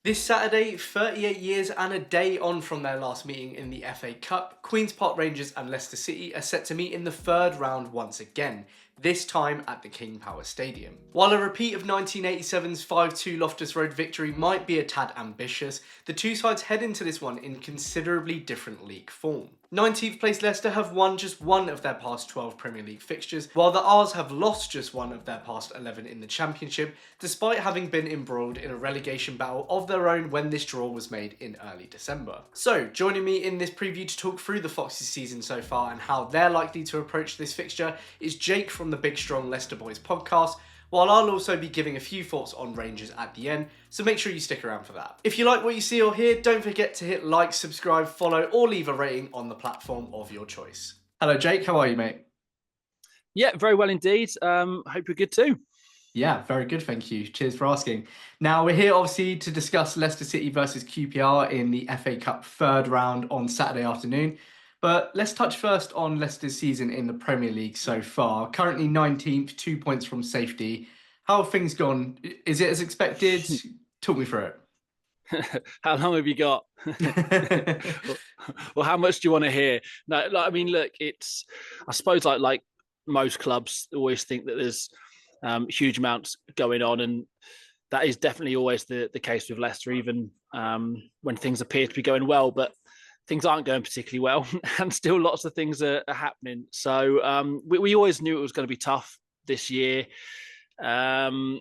This Saturday, 38 years and a day on from their last meeting in the FA Cup, Queen's Park Rangers and Leicester City are set to meet in the third round once again, this time at the King Power Stadium. While a repeat of 1987's 5-2 Loftus Road victory might be a tad ambitious, the two sides head into this one in considerably different league form. 19th place Leicester have won just one of their past 12 Premier League fixtures, while the R's have lost just one of their past 11 in the Championship, despite having been embroiled in a relegation battle of their own when this draw was made in early December. So, joining me in this preview to talk through the Foxes' season so far and how they're likely to approach this fixture is Jake from the Big Strong Leicester Boys podcast, while I'll also be giving a few thoughts on Rangers at the end, so make sure you stick around for that. If you like what you see or hear, don't forget to hit like, subscribe, follow, or leave a rating on the platform of your choice. Hello Jake, how are you, mate? Yeah, very well indeed. Hope you're good too. Yeah, very good, thank you. Cheers for asking. Now, we're here obviously to discuss Leicester City versus QPR in the FA Cup third round on Saturday afternoon. But let's touch first on Leicester's season in the Premier League so far. Currently 19th, 2 points from safety. How have things gone? Is it as expected? Talk me through How long have you got? it. Well, how much do you want to hear? No, I mean, look, I suppose like most clubs always think that there's huge amounts going on, and that is definitely always the case with Leicester, even when things appear to be going well, but things aren't going particularly well, and still lots of things are happening. So we always knew it was going to be tough this year, and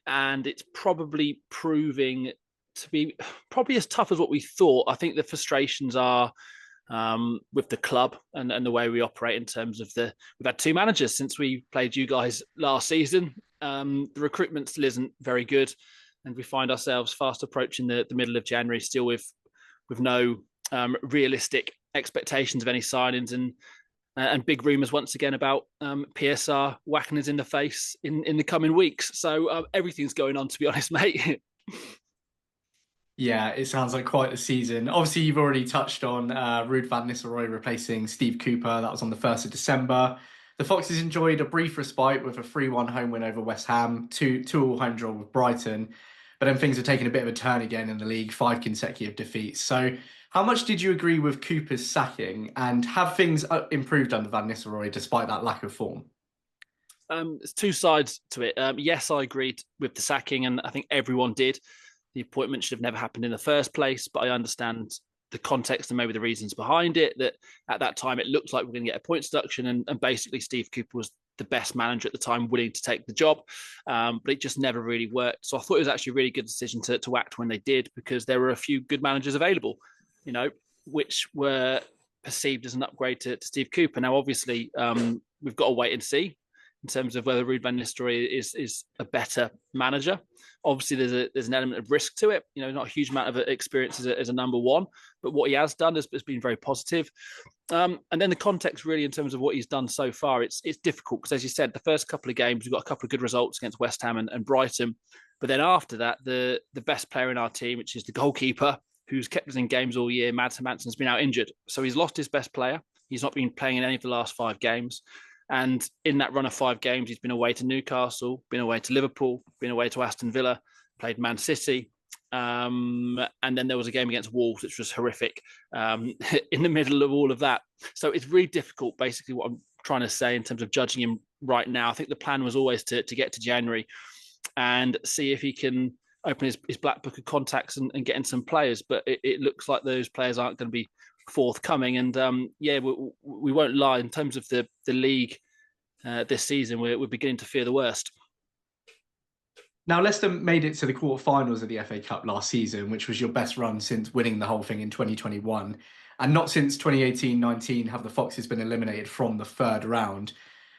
it's probably proving to be probably as tough as what we thought. I think the frustrations are with the club and the way we operate in terms of we've had two managers since we played you guys last season. The recruitment still isn't very good, and we find ourselves fast approaching the middle of January still with no realistic expectations of any signings, and big rumours once again about PSR whacking us in the face in the coming weeks. So everything's going on, to be honest, mate. Yeah, it sounds like quite a season. Obviously, you've already touched on Ruud van Nistelrooy replacing Steve Cooper. That was on the 1st of December. The Foxes enjoyed a brief respite with a 3-1 home win over West Ham, 2-2 home draw with Brighton. But then things have taken a bit of a turn again in the league, 5 consecutive defeats. So how much did you agree with Cooper's sacking, and have things improved under Van Nistelrooy despite that lack of form? There's two sides to it. Yes, I agreed with the sacking, and I think everyone did. The appointment should have never happened in the first place, but I understand the context and maybe the reasons behind it, that at that time it looked like we are going to get a points deduction, and basically Steve Cooper was the best manager at the time willing to take the job, but it just never really worked. So I thought it was actually a really good decision to act when they did, because there were a few good managers available, which were perceived as an upgrade to Steve Cooper. Now, obviously, we've got to wait and see in terms of whether Ruud van Nistelrooy is a better manager. Obviously, there's an element of risk to it. Not a huge amount of experience as a number one, but what he has done has been very positive. And then the context, really, in terms of what he's done so far, it's difficult because, as you said, the first couple of games we've got a couple of good results against West Ham and Brighton, but then after that, the best player in our team, which is the goalkeeper, who's kept us in games all year, Mads Hermansen's been out injured, so he's lost his best player. He's not been playing in any of the last 5 games. And in that run of 5 games, he's been away to Newcastle, been away to Liverpool, been away to Aston Villa, played Man City. And then there was a game against Wolves, which was horrific in the middle of all of that. So it's really difficult, basically, what I'm trying to say in terms of judging him right now. I think the plan was always to get to January and see if he can open his black book of contacts and get in some players. But it looks like those players aren't going to be forthcoming, and we won't lie, in terms of the league this season, we're beginning to fear the worst. Now, Leicester made it to the quarterfinals of the FA Cup last season, which was your best run since winning the whole thing in 2021. And not since 2018-19 have the Foxes been eliminated from the third round.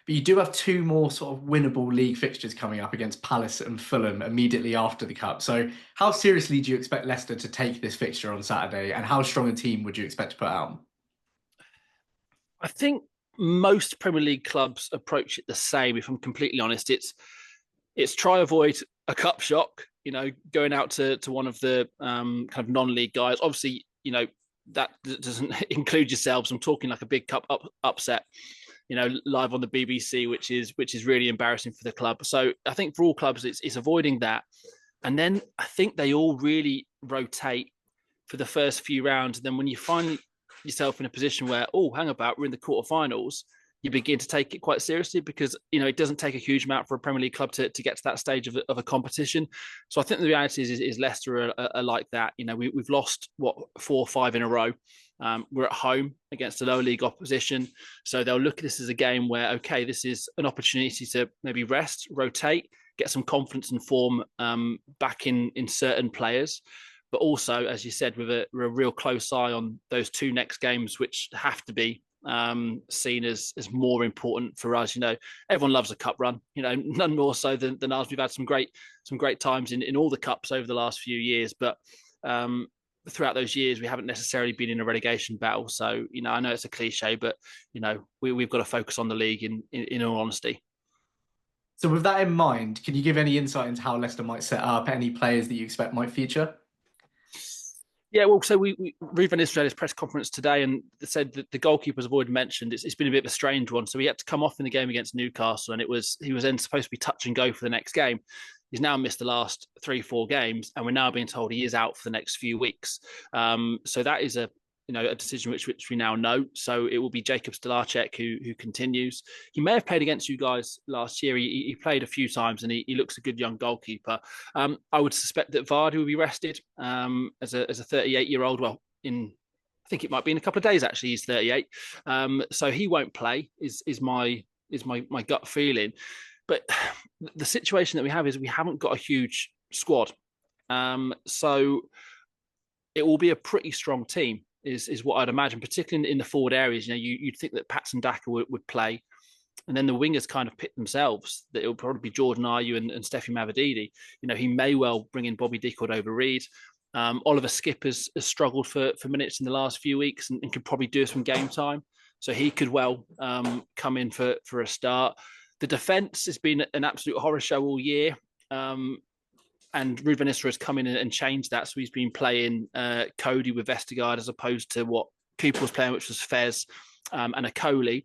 But you do have 2 more sort of winnable league fixtures coming up against Palace and Fulham immediately after the Cup. So how seriously do you expect Leicester to take this fixture on Saturday, and how strong a team would you expect to put out? I think most Premier League clubs approach it the same. If I'm completely honest, it's try avoid a cup shock. Going out to one of the kind of non-league guys. Obviously, that doesn't include yourselves. I'm talking like a big cup upset. Live on the BBC, which is really embarrassing for the club. So I think for all clubs, it's avoiding that And then I think they all really rotate for the first few rounds. And then when you find yourself in a position where, oh, hang about, we're in the quarterfinals, you begin to take it quite seriously because, it doesn't take a huge amount for a Premier League club to get to that stage of a competition. So I think the reality is Leicester are like that. We've lost, 4 or 5 in a row. We're at home against a lower league opposition. So they'll look at this as a game where, okay, this is an opportunity to maybe rest, rotate, get some confidence and form back in certain players. But also, as you said, with a real close eye on those 2 next games, which have to be seen as more important for us. Everyone loves a cup run. None more so than us. We've had some great times in all the cups over the last few years, but throughout those years, we haven't necessarily been in a relegation battle. So I know it's a cliche, but we've got to focus on the league in all honesty. So with that in mind, can you give any insight into how Leicester might set up, any players that you expect might feature? Yeah, well, so Ruud van Nistelrooy had his press conference today and said that the goalkeepers I've already mentioned, it's been a bit of a strange one. So he had to come off in the game against Newcastle, and he was then supposed to be touch and go for the next game. He's now missed the last 3-4 games, and we're now being told he is out for the next few weeks. So that is a decision which we now know. So it will be Jacob Stolarczyk who continues. He may have played against you guys last year. He played a few times, and he looks a good young goalkeeper. I would suspect that Vardy will be rested as a 38-year-old. Well, I think it might be in a couple of days. Actually, he's 38, so he won't play. Is my gut feeling. But the situation that we have is we haven't got a huge squad, so it will be a pretty strong team. Is what I'd imagine, particularly in the forward areas. You'd think that Patson Daka would play, and then the wingers kind of pick themselves. That it'll probably be Jordan Ayew and Steffi Mavididi. He may well bring in Bobby Dicord over Reed. Oliver Skip has struggled for minutes in the last few weeks and could probably do some game time. So he could well come in for a start. The defence has been an absolute horror show all year. And Ruud van Nistelrooy has come in and changed that. So he's been playing Cody with Vestergaard as opposed to what Cooper was playing, which was Fez and Akoli.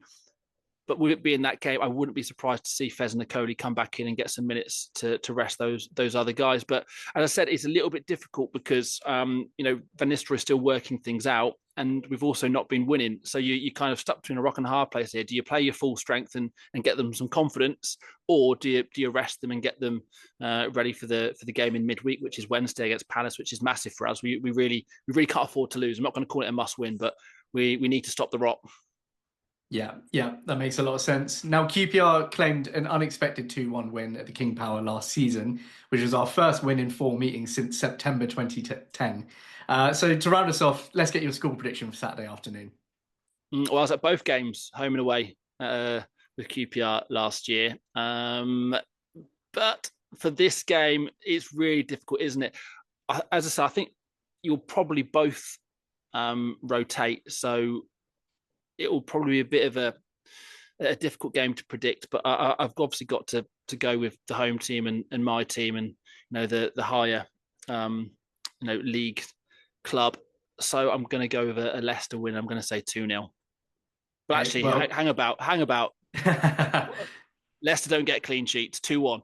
But would it be in that game? I wouldn't be surprised to see Fez and Akoli come back in and get some minutes to rest those other guys. But as I said, it's a little bit difficult because Van Nistelrooy is still working things out, and we've also not been winning. So you kind of stuck between a rock and a hard place here. Do you play your full strength and get them some confidence, or do you rest them and get them ready for the game in midweek, which is Wednesday against Palace, which is massive for us. We really can't afford to lose. I'm not going to call it a must win, but we need to stop the rot. Yeah, that makes a lot of sense. Now, QPR claimed an unexpected 2-1 win at the King Power last season, which was our first win in 4 meetings since September 2010. So to round us off, let's get your score prediction for Saturday afternoon. Well, I was at both games, home and away, with QPR last year. But for this game, it's really difficult, isn't it? As I said, I think you'll probably both rotate. So it will probably be a bit of a difficult game to predict, but I've obviously got to go with the home team and my team and the higher league club. So I'm going to go with a Leicester win. I'm going to say 2-0. But actually, hang about. Leicester don't get clean sheets. 2-1.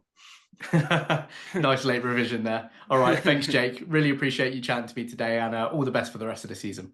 Nice late revision there. All right, thanks, Jake. Really appreciate you chatting to me today, and all the best for the rest of the season.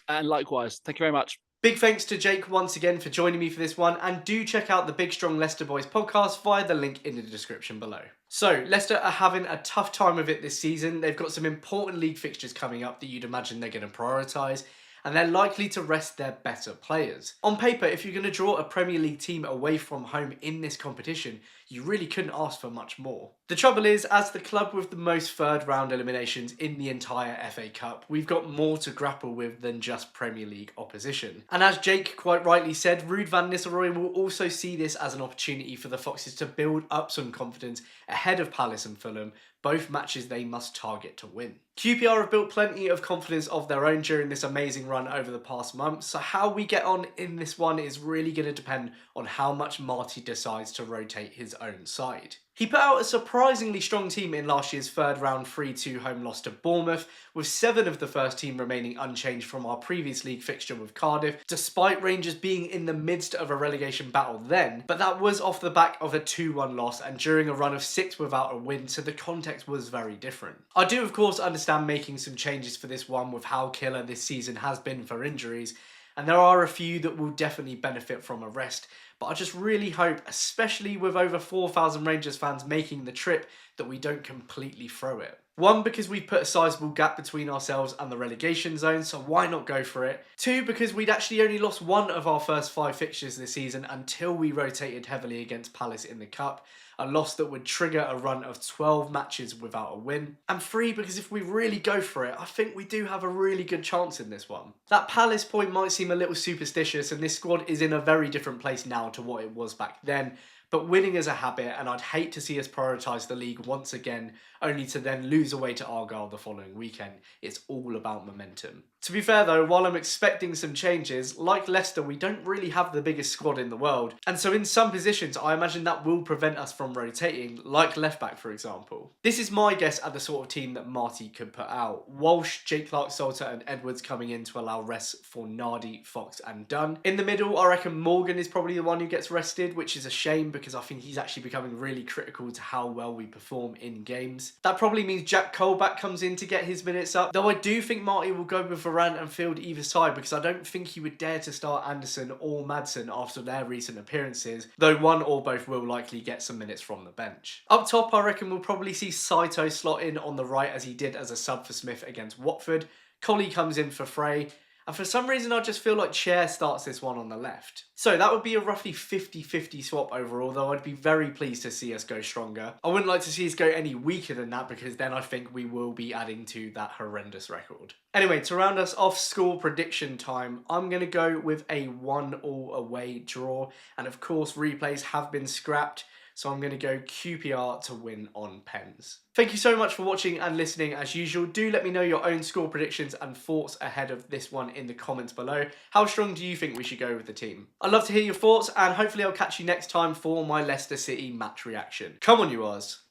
And likewise, thank you very much. Big thanks to Jake once again for joining me for this one, and do check out the Big Strong Leicester Boys podcast via the link in the description below. So, Leicester are having a tough time of it this season. They've got some important league fixtures coming up that you'd imagine they're going to prioritise, and they're likely to rest their better players. On paper, if you're going to draw a Premier League team away from home in this competition, you really couldn't ask for much more. The trouble is, as the club with the most third round eliminations in the entire FA Cup, we've got more to grapple with than just Premier League opposition. And as Jake quite rightly said, Ruud van Nistelrooy will also see this as an opportunity for the Foxes to build up some confidence ahead of Palace and Fulham, both matches they must target to win. QPR have built plenty of confidence of their own during this amazing run over the past month, so how we get on in this one is really going to depend on how much Marty decides to rotate his own side. He put out a surprisingly strong team in last year's third round 3-2 home loss to Bournemouth, with 7 of the first team remaining unchanged from our previous league fixture with Cardiff, despite Rangers being in the midst of a relegation battle then, but that was off the back of a 2-1 loss and during a run of 6 without a win, so the context was very different. I do of course understand making some changes for this one with how killer this season has been for injuries, and there are a few that will definitely benefit from a rest, but I just really hope, especially with over 4,000 Rangers fans making the trip, that we don't completely throw it. One, because we've put a sizable gap between ourselves and the relegation zone, so why not go for it? 2, because we'd actually only lost 1 of our first 5 fixtures this season until we rotated heavily against Palace in the Cup, a loss that would trigger a run of 12 matches without a win. And 3, because if we really go for it, I think we do have a really good chance in this one. That Palace point might seem a little superstitious, and this squad is in a very different place now to what it was back then, but winning is a habit, and I'd hate to see us prioritise the league once again, only to then lose away to Argyle the following weekend. It's all about momentum. To be fair though, while I'm expecting some changes, like Leicester, we don't really have the biggest squad in the world, and so in some positions I imagine that will prevent us from rotating, like left back for example. This is my guess at the sort of team that Marty could put out. Walsh, Jake Clark-Salter and Edwards coming in to allow rests for Nardi, Fox and Dunn. In the middle, I reckon Morgan is probably the one who gets rested, which is a shame because I think he's actually becoming really critical to how well we perform in games. That probably means Jack Colback comes in to get his minutes up, though I do think Marty will go with Varane and Field either side because I don't think he would dare to start Anderson or Madsen after their recent appearances, though one or both will likely get some minutes from the bench. Up top, I reckon we'll probably see Saito slot in on the right as he did as a sub for Smith against Watford. Collie comes in for Frey, and for some reason I just feel like Chair starts this one on the left. So that would be a roughly 50-50 swap overall, though I'd be very pleased to see us go stronger. I wouldn't like to see us go any weaker than that because then I think we will be adding to that horrendous record. Anyway, to round us off score prediction time, I'm going to go with a 1-1 away draw, and of course replays have been scrapped, so I'm going to go QPR to win on pens. Thank you so much for watching and listening as usual. Do let me know your own score predictions and thoughts ahead of this one in the comments below. How strong do you think we should go with the team? I'd love to hear your thoughts, and hopefully I'll catch you next time for my Leicester City match reaction. Come on you Oz.